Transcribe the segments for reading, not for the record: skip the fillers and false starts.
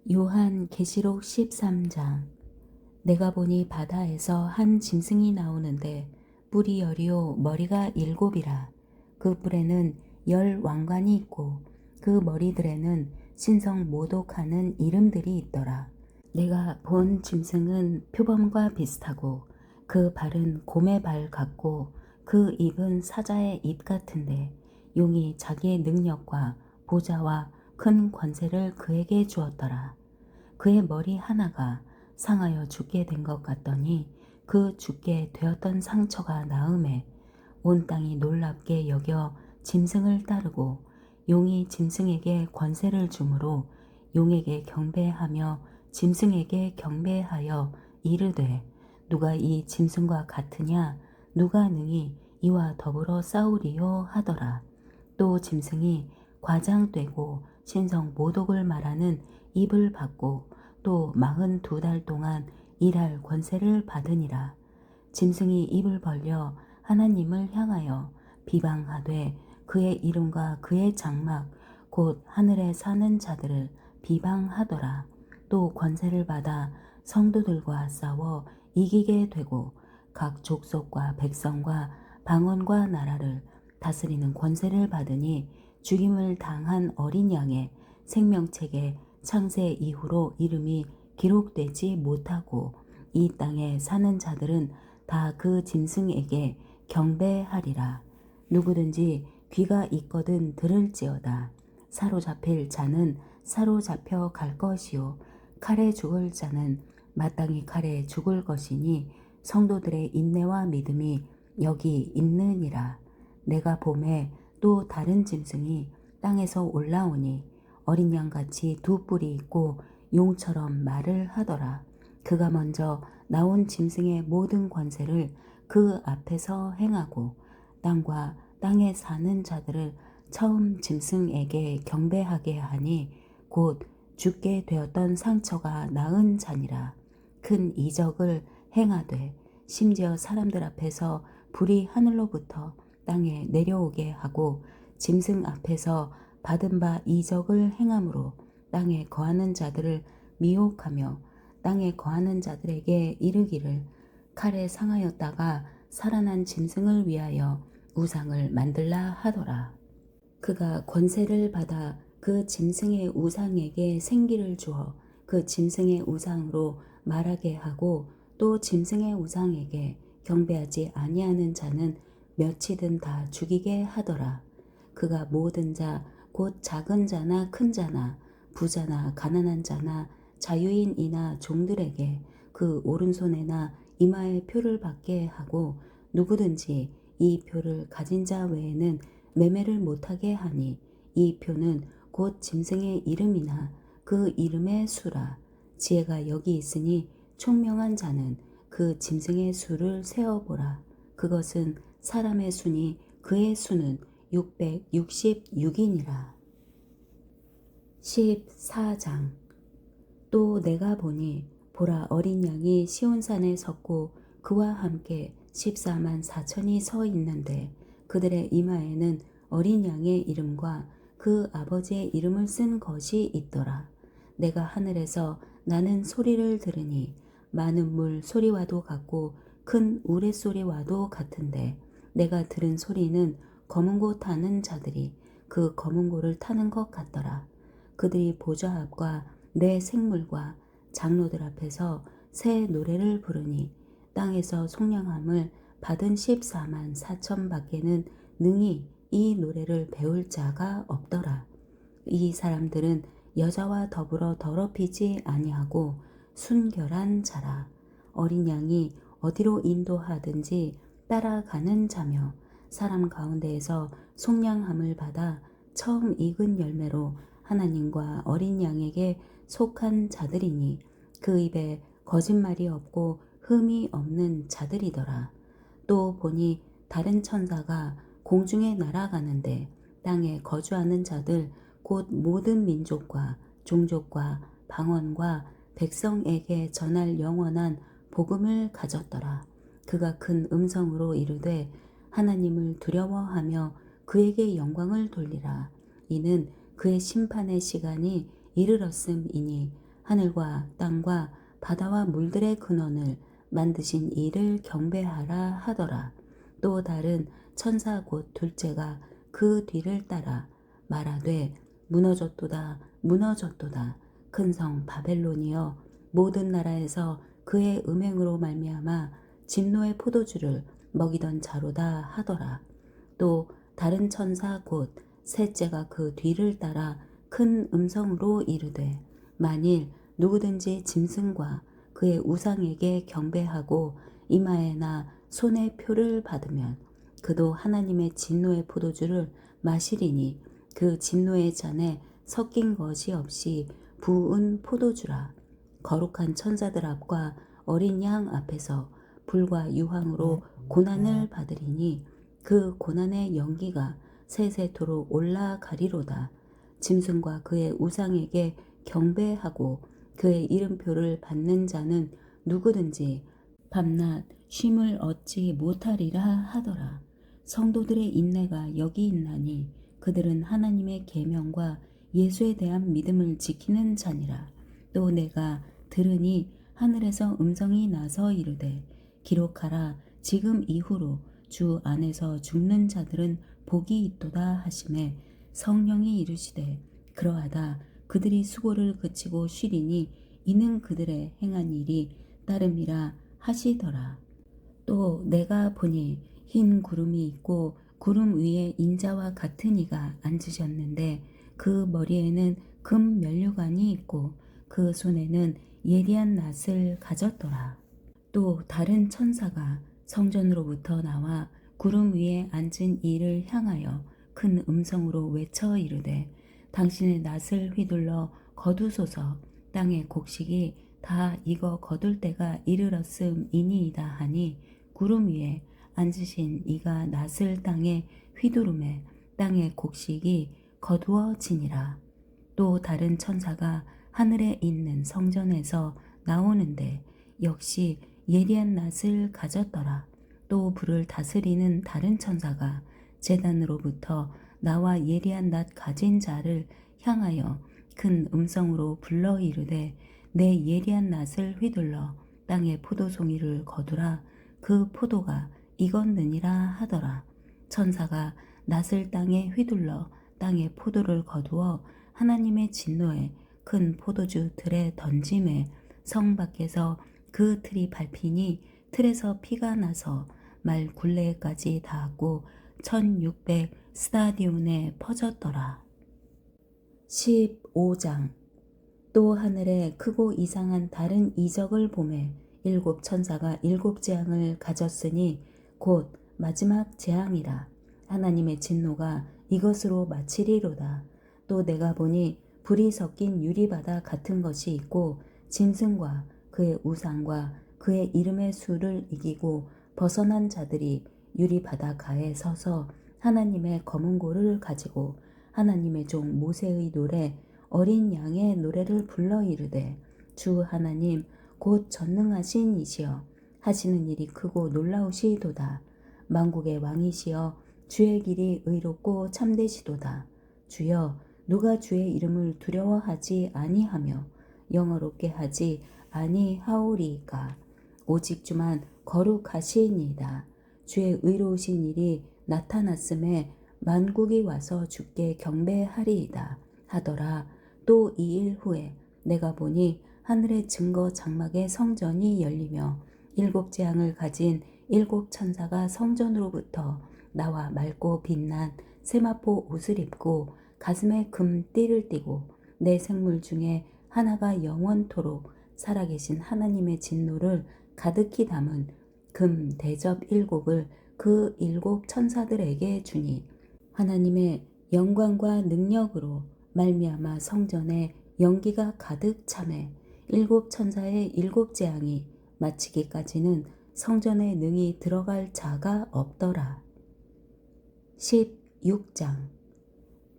요한 계시록 13장. 내가 보니 바다에서 한 짐승이 나오는데 뿔이 열이요 머리가 일곱이라. 그 뿔에는 열 왕관이 있고 그 머리들에는 신성 모독하는 이름들이 있더라. 내가 본 짐승은 표범과 비슷하고 그 발은 곰의 발 같고 그 입은 사자의 입 같은데 용이 자기의 능력과 보좌와 큰 권세를 그에게 주었더라. 그의 머리 하나가 상하여 죽게 된 것 같더니 그 죽게 되었던 상처가 나음에 온 땅이 놀랍게 여겨 짐승을 따르고 용이 짐승에게 권세를 주므로 용에게 경배하며 짐승에게 경배하여 이르되 누가 이 짐승과 같으냐 누가 능히 이와 더불어 싸우리요 하더라. 또 짐승이 과장되고 신성 모독을 말하는 입을 받고 또 42달 동안 일할 권세를 받으니라. 짐승이 입을 벌려 하나님을 향하여 비방하되 그의 이름과 그의 장막 곧 하늘에 사는 자들을 비방하더라. 또 권세를 받아 성도들과 싸워 이기게 되고 각 족속과 백성과 방언과 나라를 다스리는 권세를 받으니 죽임을 당한 어린 양의 생명책에 창세 이후로 이름이 기록되지 못하고 이 땅에 사는 자들은 다 그 짐승에게 경배하리라. 누구든지 귀가 있거든 들을지어다. 사로잡힐 자는 사로잡혀 갈 것이요 칼에 죽을 자는 마땅히 칼에 죽을 것이니 성도들의 인내와 믿음이 여기 있느니라. 내가 봄에 또 다른 짐승이 땅에서 올라오니 어린 양같이 두 뿔이 있고 용처럼 말을 하더라. 그가 먼저 나온 짐승의 모든 권세를 그 앞에서 행하고 땅과 땅에 사는 자들을 처음 짐승에게 경배하게 하니 곧 죽게 되었던 상처가 나은 자니라. 큰 이적을 행하되 심지어 사람들 앞에서 불이 하늘로부터 땅에 내려오게 하고 짐승 앞에서 받은 바 이적을 행함으로 땅에 거하는 자들을 미혹하며 땅에 거하는 자들에게 이르기를 칼에 상하였다가 살아난 짐승을 위하여 우상을 만들라 하더라. 그가 권세를 받아 그 짐승의 우상에게 생기를 주어 그 짐승의 우상으로 말하게 하고 또 짐승의 우상에게 경배하지 아니하는 자는 몇이든 다 죽이게 하더라. 그가 모든 자 곧 작은 자나 큰 자나 부자나 가난한 자나 자유인이나 종들에게 그 오른손에나 이마에 표를 받게 하고 누구든지 이 표를 가진 자 외에는 매매를 못하게 하니 이 표는 곧 짐승의 이름이나 그 이름의 수라. 지혜가 여기 있으니 총명한 자는 그 짐승의 수를 세어보라. 그것은 사람의 수니 그의 수는 666이니라. 14장. 또 내가 보니 보라 어린 양이 시온산에 섰고 그와 함께 14만 4천이 서 있는데 그들의 이마에는 어린 양의 이름과 그 아버지의 이름을 쓴 것이 있더라. 내가 하늘에서 나는 소리를 들으니 많은 물 소리와도 같고 큰 우레소리와도 같은데 내가 들은 소리는 검은 고 타는 자들이 그 검은 고를 타는 것 같더라. 그들이 보좌 앞과 내 생물과 장로들 앞에서 새 노래를 부르니 땅에서 속량함을 받은 14만 4천 밖에는 능히 이 노래를 배울 자가 없더라. 이 사람들은 여자와 더불어 더럽히지 아니하고 순결한 자라. 어린 양이 어디로 인도하든지 따라가는 자며 사람 가운데에서 속량함을 받아 처음 익은 열매로 하나님과 어린 양에게 속한 자들이니 그 입에 거짓말이 없고 흠이 없는 자들이더라. 또 보니 다른 천사가 공중에 날아가는데 땅에 거주하는 자들 곧 모든 민족과 종족과 방언과 백성에게 전할 영원한 복음을 가졌더라. 그가 큰 음성으로 이르되 하나님을 두려워하며 그에게 영광을 돌리라. 이는 그의 심판의 시간이 이르렀음이니 하늘과 땅과 바다와 물들의 근원을 만드신 이를 경배하라 하더라. 또 다른 천사 곧 둘째가 그 뒤를 따라 말하되 무너졌도다 무너졌도다 큰 성 바벨론이여 모든 나라에서 그의 음행으로 말미암아 진노의 포도주를 먹이던 자로다 하더라. 또 다른 천사 곧 셋째가 그 뒤를 따라 큰 음성으로 이르되 만일 누구든지 짐승과 그의 우상에게 경배하고 이마에나 손에 표를 받으면 그도 하나님의 진노의 포도주를 마시리니 그 진노의 잔에 섞인 것이 없이 부은 포도주라. 거룩한 천사들 앞과 어린 양 앞에서 불과 유황으로 고난을 받으리니 그 고난의 연기가 세세토록 올라가리로다. 짐승과 그의 우상에게 경배하고 그의 이름표를 받는 자는 누구든지 밤낮 쉼을 얻지 못하리라 하더라. 성도들의 인내가 여기 있나니 그들은 하나님의 계명과 예수에 대한 믿음을 지키는 자니라. 또 내가 들으니 하늘에서 음성이 나서 이르되 기록하라. 지금 이후로 주 안에서 죽는 자들은 복이 있도다 하시매 성령이 이르시되 그러하다. 그들이 수고를 그치고 쉬리니 이는 그들의 행한 일이 따름이라 하시더라. 또 내가 보니 흰 구름이 있고 구름 위에 인자와 같은 이가 앉으셨는데 그 머리에는 금 면류관이 있고 그 손에는 예리한 낫을 가졌더라. 또 다른 천사가 성전으로부터 나와 구름 위에 앉은 이를 향하여 큰 음성으로 외쳐 이르되 당신의 낫을 휘둘러 거두소서. 땅의 곡식이 다 익어 거둘 때가 이르렀음이니이다 하니 구름 위에 앉으신 이가 낫을 땅에 휘두르매 땅의 곡식이 거두어지니라. 또 다른 천사가 하늘에 있는 성전에서 나오는데 역시 예리한 낫을 가졌더라. 또 불을 다스리는 다른 천사가 제단으로부터 나와 예리한 낫 가진 자를 향하여 큰 음성으로 불러 이르되 내 예리한 낫을 휘둘러 땅의 포도송이를 거두라. 그 포도가 익었느니라 하더라. 천사가 낫을 땅에 휘둘러 땅의 포도를 거두어 하나님의 진노에 큰 포도주 틀에 던짐에 성 밖에서 그 틀이 밟히니 틀에서 피가 나서 말 굴레까지 닿았고 1600 스타디온에 퍼졌더라. 15장. 또 하늘에 크고 이상한 다른 이적을 보매 일곱 천사가 일곱 재앙을 가졌으니 곧 마지막 재앙이라. 하나님의 진노가 이것으로 마치리로다. 또 내가 보니 불이 섞인 유리바다 같은 것이 있고 짐승과 그의 우상과 그의 이름의 수를 이기고 벗어난 자들이 유리바다 가에 서서 하나님의 검은 고를 가지고 하나님의 종 모세의 노래 어린 양의 노래를 불러 이르되 주 하나님 곧 전능하신 이시여 하시는 일이 크고 놀라우시도다. 만국의 왕이시여 주의 길이 의롭고 참되시도다. 주여 누가 주의 이름을 두려워하지 아니하며 영어롭게 하지 아니하오리이까. 오직 주만 거룩하시니이다. 주의 의로우신 일이 나타났음에 만국이 와서 주께 경배하리이다 하더라. 또 2일 후에 내가 보니 하늘의 증거 장막의 성전이 열리며 일곱 재앙을 가진 일곱 천사가 성전으로부터 나와 맑고 빛난 세마포 옷을 입고 가슴에 금띠를 띠고 내 생물 중에 하나가 영원토록 살아계신 하나님의 진노를 가득히 담은 금 대접 일곱을 그 일곱 천사들에게 주니 하나님의 영광과 능력으로 말미암아 성전에 연기가 가득 차매 일곱 천사의 일곱 재앙이 마치기까지는 성전에 능히 들어갈 자가 없더라. 16장.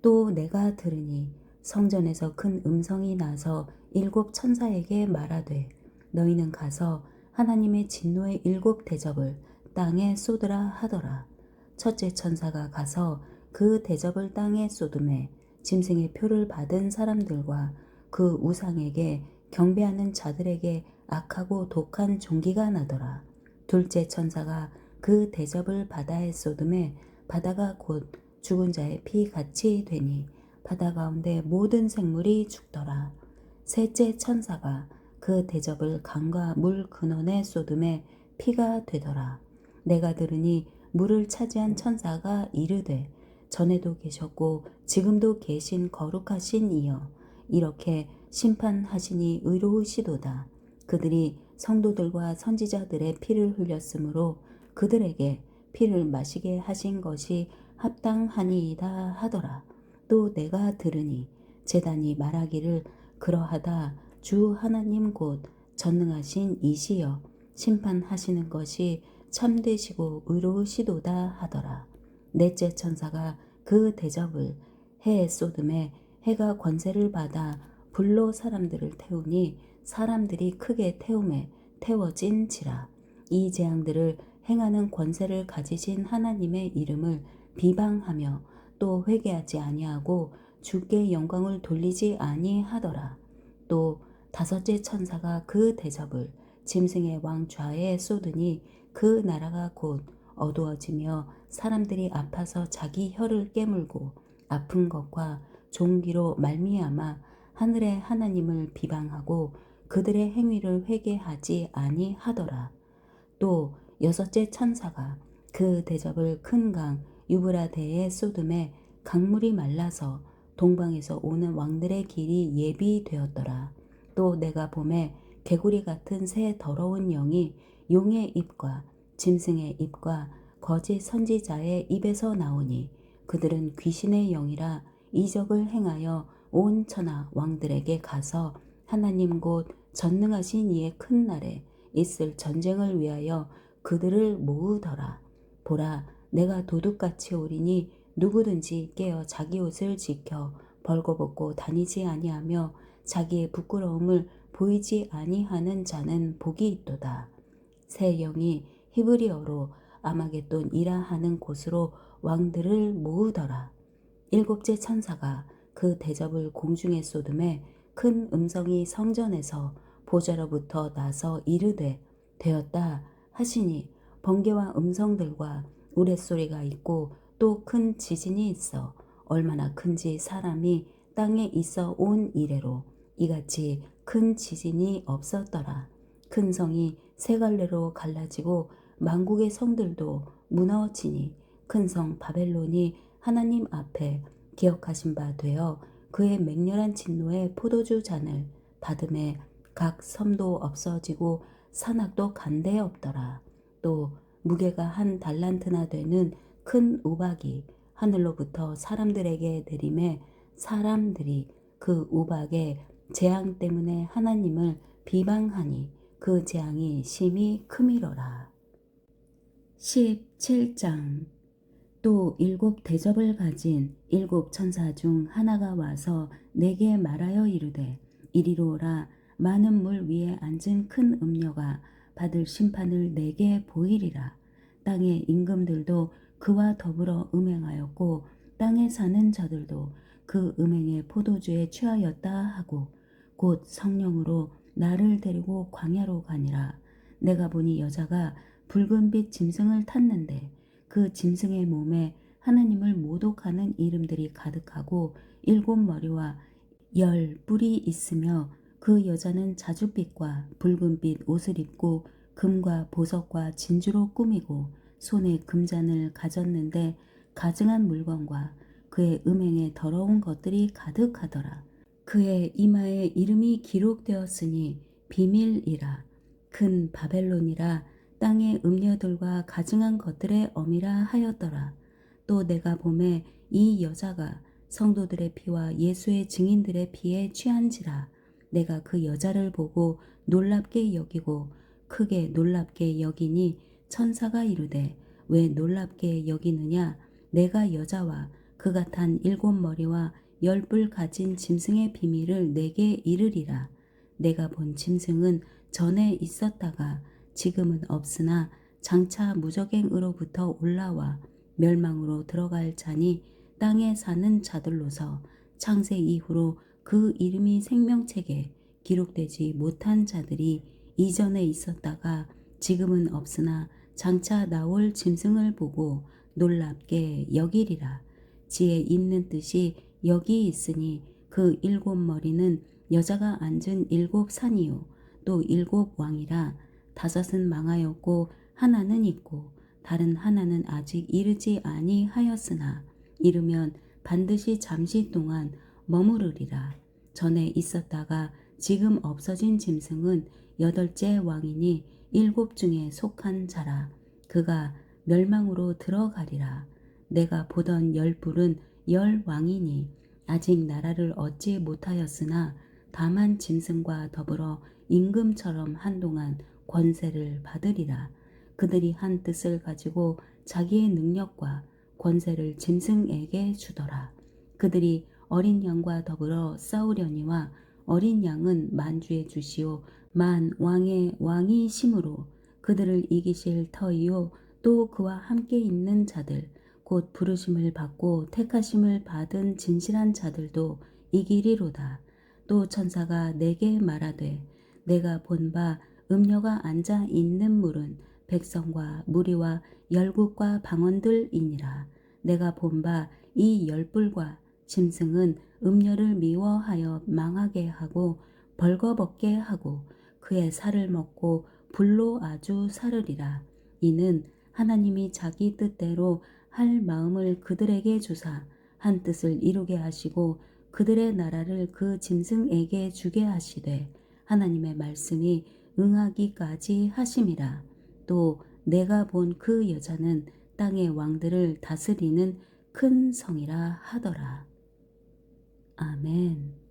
또 내가 들으니 성전에서 큰 음성이 나서 일곱 천사에게 말하되 너희는 가서 하나님의 진노의 일곱 대접을 땅에 쏟으라 하더라. 첫째 천사가 가서 그 대접을 땅에 쏟음에 짐승의 표를 받은 사람들과 그 우상에게 경배하는 자들에게 악하고 독한 종기가 나더라. 둘째 천사가 그 대접을 바다에 쏟음에 바다가 곧 죽은 자의 피 같이 되니 바다 가운데 모든 생물이 죽더라. 셋째 천사가 그 대접을 강과 물 근원에 쏟음에 피가 되더라. 내가 들으니 물을 차지한 천사가 이르되 전에도 계셨고 지금도 계신 거룩하신 이여 이렇게 심판하시니 의로우시도다. 그들이 성도들과 선지자들의 피를 흘렸으므로 그들에게 피를 마시게 하신 것이 합당하니이다 하더라. 또 내가 들으니 제단이 말하기를 그러하다 주 하나님 곧 전능하신 이시여 심판하시는 것이 참되시고 의로우시도다 하더라. 넷째 천사가 그 대접을 해에 쏟음에 해가 권세를 받아 불로 사람들을 태우니 사람들이 크게 태움에 태워진지라. 이 재앙들을 행하는 권세를 가지신 하나님의 이름을 비방하며 또 회개하지 아니하고 주께 영광을 돌리지 아니하더라. 또 다섯째 천사가 그 대접을 짐승의 왕 좌에 쏟으니 그 나라가 곧 어두워지며 사람들이 아파서 자기 혀를 깨물고 아픈 것과 종기로 말미암아 하늘의 하나님을 비방하고 그들의 행위를 회개하지 아니하더라. 또 여섯째 천사가 그 대접을 큰 강 유브라데에 쏟음에 강물이 말라서 동방에서 오는 왕들의 길이 예비되었더라. 또 내가 봄에 개구리 같은 새 더러운 영이 용의 입과 짐승의 입과 거짓 선지자의 입에서 나오니 그들은 귀신의 영이라 이적을 행하여 온 천하 왕들에게 가서 하나님 곧 전능하신 이의 큰 날에 있을 전쟁을 위하여 그들을 모으더라. 보라, 내가 도둑같이 오리니 누구든지 깨어 자기 옷을 지켜 벌거벗고 다니지 아니하며 자기의 부끄러움을 보이지 아니하는 자는 복이 있도다. 새 영이 히브리어로 아마겟돈이라 하는 곳으로 왕들을 모으더라. 일곱째 천사가 그 대접을 공중에 쏟음에 큰 음성이 성전에서 보좌로부터 나서 이르되 되었다 하시니 번개와 음성들과 우레소리가 있고 또 큰 지진이 있어 얼마나 큰지 사람이 땅에 있어 온 이래로 이같이 큰 지진이 없었더라. 큰 성이 세 갈래로 갈라지고 만국의 성들도 무너지니 큰 성 바벨론이 하나님 앞에 기억하신 바 되어 그의 맹렬한 진노의 포도주 잔을 받음에 각 섬도 없어지고 산악도 간데 없더라. 또 무게가 한 달란트나 되는 큰 우박이 하늘로부터 사람들에게 내림에 사람들이 그 우박의 재앙 때문에 하나님을 비방하니 그 재앙이 심히 크미러라. 17장. 또 일곱 대접을 가진 일곱 천사 중 하나가 와서 내게 말하여 이르되 이리로 오라. 많은 물 위에 앉은 큰 음녀가 받을 심판을 내게 보이리라. 땅의 임금들도 그와 더불어 음행하였고 땅에 사는 자들도 그 음행의 포도주에 취하였다 하고 곧 성령으로 나를 데리고 광야로 가니라. 내가 보니 여자가 붉은빛 짐승을 탔는데 그 짐승의 몸에 하나님을 모독하는 이름들이 가득하고 일곱 머리와 열 뿔이 있으며 그 여자는 자줏빛과 붉은빛 옷을 입고 금과 보석과 진주로 꾸미고 손에 금잔을 가졌는데 가증한 물건과 그의 음행에 더러운 것들이 가득하더라. 그의 이마에 이름이 기록되었으니 비밀이라. 큰 바벨론이라 땅의 음녀들과 가증한 것들의 어미라 하였더라. 또 내가 보매 이 여자가 성도들의 피와 예수의 증인들의 피에 취한지라. 내가 그 여자를 보고 놀랍게 여기고 크게 놀랍게 여기니 천사가 이르되 왜 놀랍게 여기느냐. 내가 여자와 그가 탄 일곱 머리와 열 뿔 가진 짐승의 비밀을 내게 이르리라. 내가 본 짐승은 전에 있었다가 지금은 없으나 장차 무적행으로부터 올라와 멸망으로 들어갈 자니 땅에 사는 자들로서 창세 이후로 그 이름이 생명책에 기록되지 못한 자들이 이전에 있었다가 지금은 없으나 장차 나올 짐승을 보고 놀랍게 여기리라. 지혜 있는 뜻이 여기 있으니 그 7머리는 여자가 앉은 7산이요 또 7왕이라. 5은 망하였고 하나는 있고 다른 하나는 아직 이르지 아니하였으나 이르면 반드시 잠시 동안 머무르리라. 전에 있었다가 지금 없어진 짐승은 8째 왕이니 7 중에 속한 자라. 그가 멸망으로 들어가리라. 내가 보던 10뿔은 10왕이니 아직 나라를 얻지 못하였으나 다만 짐승과 더불어 임금처럼 한동안 권세를 받으리라. 그들이 한 뜻을 가지고 자기의 능력과 권세를 짐승에게 주더라. 그들이 어린 양과 더불어 싸우려니와 어린 양은 만주의 주시오 만 왕의 왕이심으로 그들을 이기실 터이요 또 그와 함께 있는 자들 곧 부르심을 받고 택하심을 받은 진실한 자들도 이기리로다. 또 천사가 내게 말하되 내가 본 바 음녀가 앉아 있는 물은 백성과 무리와 열국과 방언들이니라. 내가 본 바 이 10뿔과 짐승은 음녀를 미워하여 망하게 하고 벌거벗게 하고 그의 살을 먹고 불로 아주 사르리라. 이는 하나님이 자기 뜻대로 할 마음을 그들에게 주사 한 뜻을 이루게 하시고 그들의 나라를 그 짐승에게 주게 하시되 하나님의 말씀이 응하기까지 하심이라. 또 내가 본 그 여자는 땅의 왕들을 다스리는 큰 성이라 하더라. 아멘.